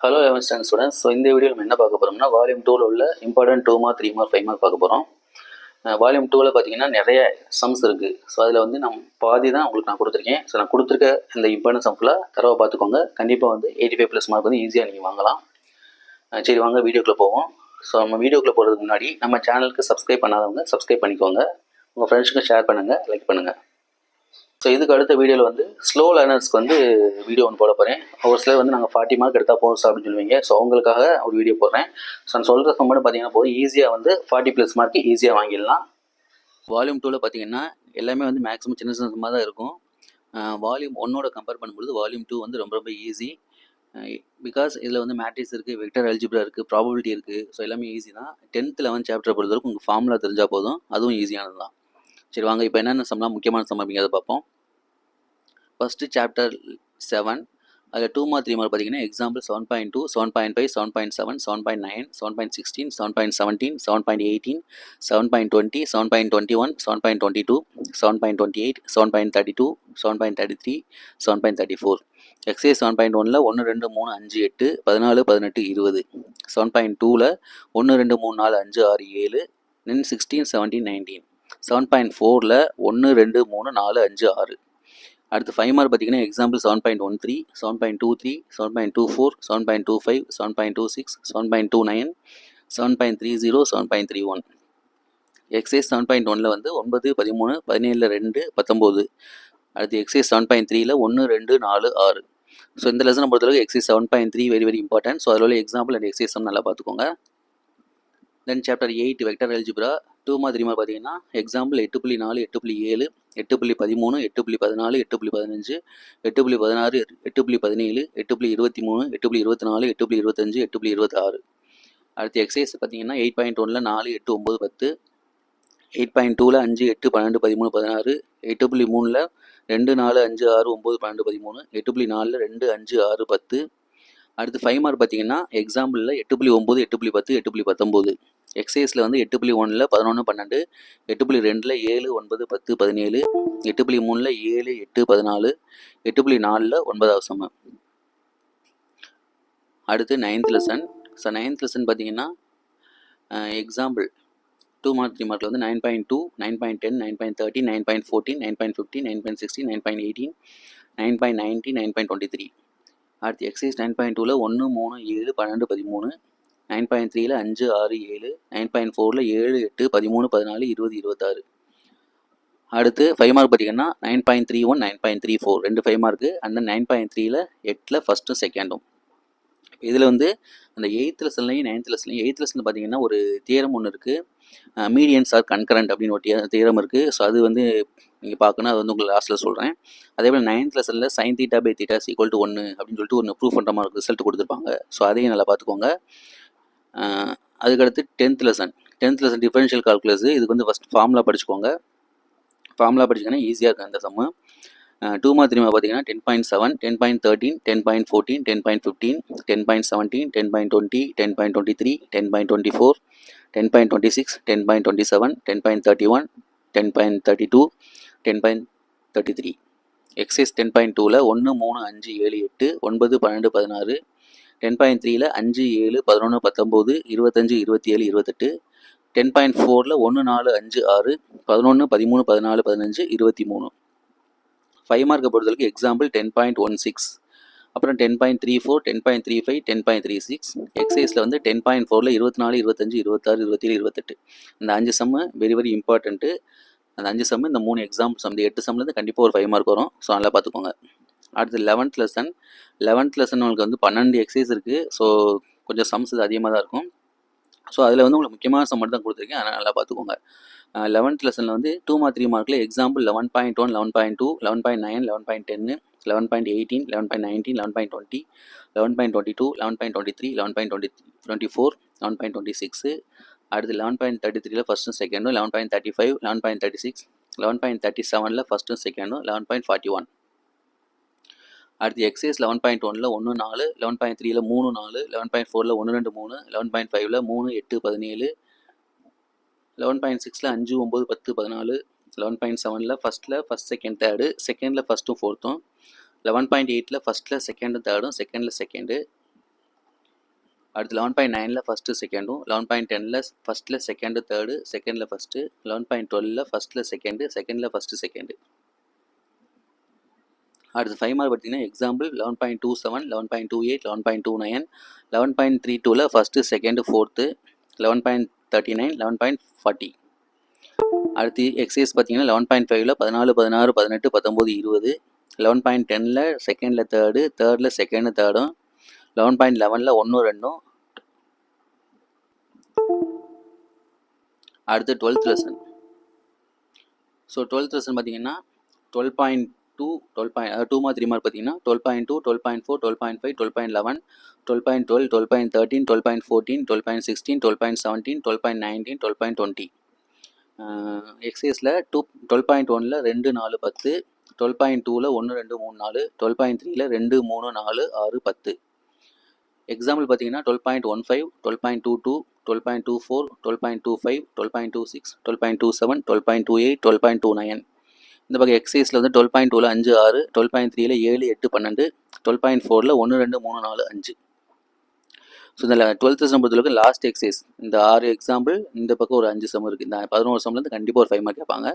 Hello 11th standard students. So இந்த video நம்ம என்ன பார்க்க போகிறோம்னா வால்யூம் 2ல் உள்ள இம்பார்ட்டன்ட் 2 மார்க் 3 மார்க் 5 மார்க் பார்க்க போகிறோம். வால்யூம் 2ல் பார்த்தீங்கன்னா நிறைய சம்ஸ் இருக்குது. ஸோ அதில் வந்து நம்ம பாதி தான் உங்களுக்கு நான் கொடுத்துருக்கேன். ஸோ நான் கொடுத்துருக்க இந்த இம்பார்ட்டன்ட் சம் ஃபுல்லாக தரவை பார்த்துக்கோங்க. கண்டிப்பாக வந்து 85+ மார்க் வந்து ஈஸியாக நீங்கள் வாங்கலாம். சரி, வாங்க வீடியோக்குள்ளே போவோம். ஸோ நம்ம வீடியோக்குள்ளே போகிறதுக்கு முன்னாடி நம்ம சேனலுக்கு சப்ஸ்கிரைப் பண்ணாதவங்க சப்ஸ்கிரைப் பண்ணிக்கோங்க. உங்கள் ஃப்ரெண்ட்ஸுக்கு ஷேர் பண்ணுங்கள், லைக் பண்ணுங்கள். ஸோ இதுக்கு அடுத்த வீடியோவில் வந்து ஸ்லோ லேர்னர்ஸ்க்கு வந்து வீடியோ ஒன்று போட போகிறேன். ஒரு சிலர் வந்து நாங்கள் 40 மார்க் எடுத்தால் போதும் அப்படின்னு சொல்லுவீங்க. ஸோ அவங்களுக்காக ஒரு வீடியோ போடுறேன். ஸோ நான் சொல்கிற சம் மட்டும் பார்த்தீங்கன்னா போதும், ஈஸியாக வந்து 40+ மார்க் ஈஸியாக வாங்கிடலாம். வால்யூம் 2ல் பார்த்தீங்கன்னா எல்லாமே வந்து மேக்ஸிமம் சின்ன சின்ன சம்மாக தான் இருக்கும். வால்யூம் 1ஓட கம்பேர் பண்ணும்போது வால்யூம் 2 வந்து ரொம்ப ரொம்ப ஈஸி. பிகாஸ் இதில் வந்து மேட்ரிக்ஸ் இருக்குது, வெக்டர் அல்ஜிப்ரா இருக்குது, ப்ராபபிலிட்டி இருக்குது. ஸோ எல்லாமே ஈஸி தான். 10th 11th சாப்டரை பொறுத்தவரைக்கும் உங்களுக்கு ஃபார்முலா தெரிஞ்சால் போதும், அதுவும் ஈஸியானது தான். சரி, வாங்க இப்போ என்னென்ன சம்லாம் முக்கியமான சம் அப்படிங்கிறத பார்ப்போம். ஃபஸ்ட்டு சாப்டர் 7, அதில் 2 மார்க் 3 மார்க் பார்த்தீங்கன்னா எக்ஸாம்பிள் 7.2, 7.5, 7.7, 7.9, 7.16, 7.17, 7.18, 7.20, 7.21, 7.22, 7.28, 7.32, 7.33, 7.34. எக்ஸைஸ் 7.1ல் 1 2 3 5 8 14 18 20. 7.2ல் 1 2 3 4 5 6 7, then 16 17 19. 7.4ல் 1 2 3 4 5 6. அடுத்து 5 மார்க் பார்த்தீங்கன்னா எக்ஸாம்பிள் 7.13, 7.23, 7.24, 7.25, 7.26, 7.29, 7.30, 7.31. எக்ஸைஸ் 7.1ல் வந்து 9 13, 17ல் 2 19. அடுத்து எக்ஸைஸ் 7.3ல் 1 2 4 6. ஸோ இந்த லெசனை பொறுத்தளவுக்கு exercise 7.3 very very important. So அதில் உள்ள எக்ஸாம்பிள் அண்ட் எக்ஸைஸ் நல்லா பார்த்துக்கோங்க. தென் chapter 8 vector algebra 2 mark 3 mark பார்த்தீங்கன்னா எக்ஸாம்பிள் 8.4, 8.7, 8.13, 8.14, 8.15, 8.16, 8.17, 8.23, 8.24, 8.25, 8.26. அடுத்து எக்ஸைஸ் பார்த்தீங்கன்னா 8.1ல் 4 8 9 10, 8.2ல் 5 8 12 13 16, 8.3ல் 2 4 5 6 9 12 13, 8.4ல் 2 5 6 10. அடுத்து 5 மார்க் பார்த்தீங்கன்னா எக்ஸாம்பிளில் 8.9, 8.10, 8.19. எக்ஸைஸில் வந்து 8.1ல் 11 12, 8.2ல் 7 9 10 17, 8.3ல் 7 8 14, 8.4ல் 9வது சம். அடுத்து 9th lesson. So 9th lesson பார்த்தீங்கன்னா எக்ஸாம்பிள் 2 மார்க் 3 மார்க்கில் வந்து 9.2, 9.10, 9.13, 9.14, 9.15, 9.16, 9.18, 9.19, 9.23. அடுத்து எக்ஸைஸ் 9.2ல் 1 3 7 12 13, 9.3ல் 5 6 7, 9.4ல் 7 8 13 14 20 26. அடுத்து 5 மார்க் பார்த்தீங்கன்னா 9.31, 9.34 2 5 மார்க்கு. அந்த 9.3ல் 8ல் ஃபஸ்ட்டும் செகண்டும். இதில் வந்து அந்த 8th லெசன்லையும் 9th லெசன்லையும் 8th லெசன் பார்த்தீங்கன்னா ஒரு தியரம் ஒன்று இருக்குது, மீடியன்ஸ் ஆர் கன்கரண்ட் அப்படின்னு ஒரு தியரம் இருக்குது. ஸோ அது வந்து நீங்கள் பார்க்கணும், அது வந்து உங்களுக்கு லாஸ்ட்டில் சொல்கிறேன். அதே போல் 9th லெசனில் sin θ by θ = 1 அப்படின்னு சொல்லிட்டு ஒன்று ப்ரூவ் பண்ணுற மாதிரி ரிசல்ட் கொடுத்துருப்பாங்க. ஸோ அதையும் நல்லா பார்த்துக்கோங்க. அதுக்கடுத்து 10th லெசன் டிஃபரன்ஷியல் கால்குலஸ். இதுக்கு வந்து ஃபஸ்ட் ஃபார்முலா படிச்சுக்கோங்க. ஃபார்முலா படிச்சிங்கன்னா ஈஸியாக இருக்கும் அந்த சம்மு. 2 மார்க் 3 மார்க் பார்த்தீங்கன்னா 10.7, 10.13, 10.14, 10.15, 10.17, 10.20, 10.23, 10.24, 10.26, 10.27, 10.31, 10.32, 10.33. எக்ஸைஸ் 10.2ல் 1 3 5 7 8 9 12 16, 10.3ல் 5 7 11 19 25 27 28, 10.4ல் 1 4 5 6 11 13 14 15 23. 5 மார்க்கை பொறுத்தவரைக்கும் எக்ஸாம்பிள் 10.16, அப்புறம் 10.34, 10.35, 10.36. எக்ஸைஸில் வந்து 10.4ல் 24 25 26 27 28. இந்த 5 சம்மு வெரி வெரி இம்பார்ட்டண்ட்டு. அந்த 5 சம்மு இந்த 3 எக்ஸாம்பிள் சம், இந்த 8 சம்லேருந்து கண்டிப்பாக ஒரு 5 மார்க் வரும். ஸோ நல்லா பார்த்துக்கோங்க. அடுத்து 11th லெசன். 11th லெசன் உங்களுக்கு வந்து 12 எக்ஸைஸ் இருக்குது. ஸோ கொஞ்சம் சம்ஸ் இது அதிகமாக தான் இருக்கும். ஸோ அதில் வந்து உங்களுக்கு முக்கியமான சம் மட்டும் தான் கொடுத்துருக்கேன், அதனால் நல்லா பார்த்துக்கோங்க. 11th லெசனில் வந்து 2 மார்க் 3 மார்க்கில் எக்ஸாம்பிள் 11.1, 11.2, 11.9, 11.10, 11.18, 11.19, 11.20, 11.22, 11.23, 11.24, 11.26. அடுத்து 11.33ல் ஃபஸ்ட்டும் செகண்டும், 11.35, 11.36, 11.37ல் ஃபஸ்ட்டும் செகண்டும், 11.41. அடுத்து எக்ஸைஸ் 11.1ல் 1 4, 11.3ல் 3 4, 11.4ல் 1 2 3, 11.5ல் 3 8 17, 11.6ல் 5 9 10 14, 11.7ல் ஃபஸ்ட்டில் ஃபஸ்ட் செகண்ட் தேர்டு, செகண்டில் ஃபஸ்ட்டும் ஃபோர்த்தும், 11.8ல் ஃபஸ்ட்டில் செகண்டும் தேர்டும், செகண்டில் செகண்டு, அடுத்து 11.9ல் ஃபஸ்ட்டு செகண்டும், 11.10ல் ஃபஸ்ட்டில் செகண்டு தேர்டு, செகண்டில் ஃபஸ்ட்டு, 11.12ல் ஃபஸ்ட்டில் செகண்டு, செகண்டில் ஃபஸ்ட்டு செகண்டு. அடுத்து 5 மார்க் பார்த்தீங்கன்னா எக்ஸாம்பிள் 11.27, 11.28, 11.29, 11.32ல் ஃபஸ்ட்டு செகண்டு ஃபோர்த்து, 11.39, 11.40. அடுத்து எக்ஸசைஸ் பார்த்தீங்கன்னா 11.5ல் 14, 16, 18, 19, 20, 11.10ல் செகண்டில் தேர்டு, தேர்டில் செகண்டு தேர்டும், 11.11ல் 1, 2. அடுத்து 12th lesson. So 12th lesson பார்த்தீங்கன்னா 12.2, 2 மார்க் 3 மார்க் பார்த்தீங்கன்னா 12.2, 12.4, 12.5, 12.11, 12.12, 12.13, 12.14, 12.16, 12.17, 12.19, 12.20. எக்ஸசைஸில் 12.1ல் 2, 4, 10, 12.2ல் 1, 2, 3, 4, 12.3ல் 2, 3, 4, 6, 10. எக்ஸாம்பிள் பார்த்தீங்கன்னா 12.15, 12.22, 12.24, 12.25, 12.26, 12.27, 12.28, 12.29. இந்த பக்கம் எக்ஸசைஸில் வந்து 12.2ல் 5, 6, 12.3ல் 7, 8, 12, 12.4ல் 1, 2, 3, 4, 5. ஸோ இந்த 12th சம் பொறுத்தளவுக்கு லாஸ்ட் எக்ஸசைஸ் இந்த 6 எக்ஸாம்பிள், இந்த பக்கம் ஒரு 5 சம் இருக்குது. இந்த 11 சம்லேருந்து கண்டிப்பாக ஒரு 5 மார்க் கேட்பாங்க.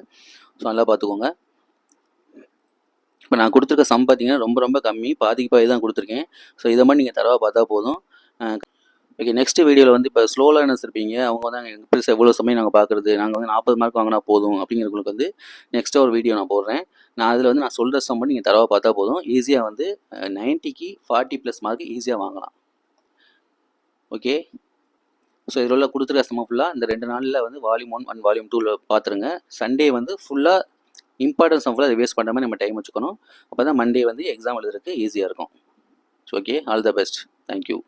ஸோ நல்லா பார்த்துக்கோங்க. இப்போ நான் கொடுத்துருக்க சம் பார்த்தீங்கன்னா ரொம்ப ரொம்ப கம்மி, பாதிக்கு பாதி தான் கொடுத்துருக்கேன். ஸோ இதை மாதிரி நீங்கள் தரவாக பார்த்தா போதும். ஓகே, நெக்ஸ்ட் வீடியோவில் வந்து இப்போ ஸ்லோ லேர்னர்ஸ் இருப்பீங்க, அவங்க வந்து எப்படி எவ்வளோ சமயம் நாங்கள் பார்க்குறது, நாங்கள் வந்து 40 மார்க் வாங்கினா போதும் அப்படிங்கிறவங்களுக்கு வந்து நெக்ஸ்ட்டு ஒரு வீடியோ நான் போடுறேன். அதில் வந்து நான் சொல்கிற சம் பண்ணி நீங்கள் தரவாக பார்த்தா போதும். ஈஸியாக வந்து 90க்கு 40+ மார்க் ஈஸியாக வாங்கலாம். ஓகே, ஸோ இதில் உள்ள கொடுத்துருக்க சம்ம ஃபுல்லாக இந்த 2 நாளில் வந்து வால்யூம் 1 அண்ட் வால்யூம் 2ல் பார்த்துருங்க. சண்டே வந்து ஃபுல்லாக இம்பார்ட்டன்ஸ் சம் ஃபுல்லாக ரிவைஸ் பண்ணுற மாதிரி நம்ம டைம் வச்சுக்கணும். அப்போ தான் மண்டே வந்து எக்ஸாம் எழுதுறதுக்கு ஈஸியாக இருக்கும். So okay, all the best. Thank you.